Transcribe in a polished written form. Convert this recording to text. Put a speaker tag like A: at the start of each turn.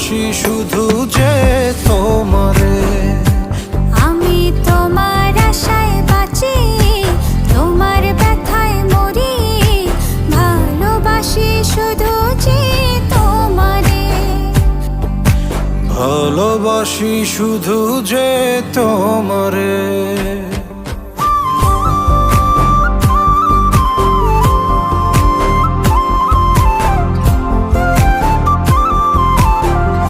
A: ভালোবাসি শুধু যে তোমারে।
B: আমি তোমার আশায় বাঁচি, তোমার ব্যথায় মরি, ভালোবাসি শুধু যে তোমারে।
A: ভালোবাসি শুধু যে তোমারে।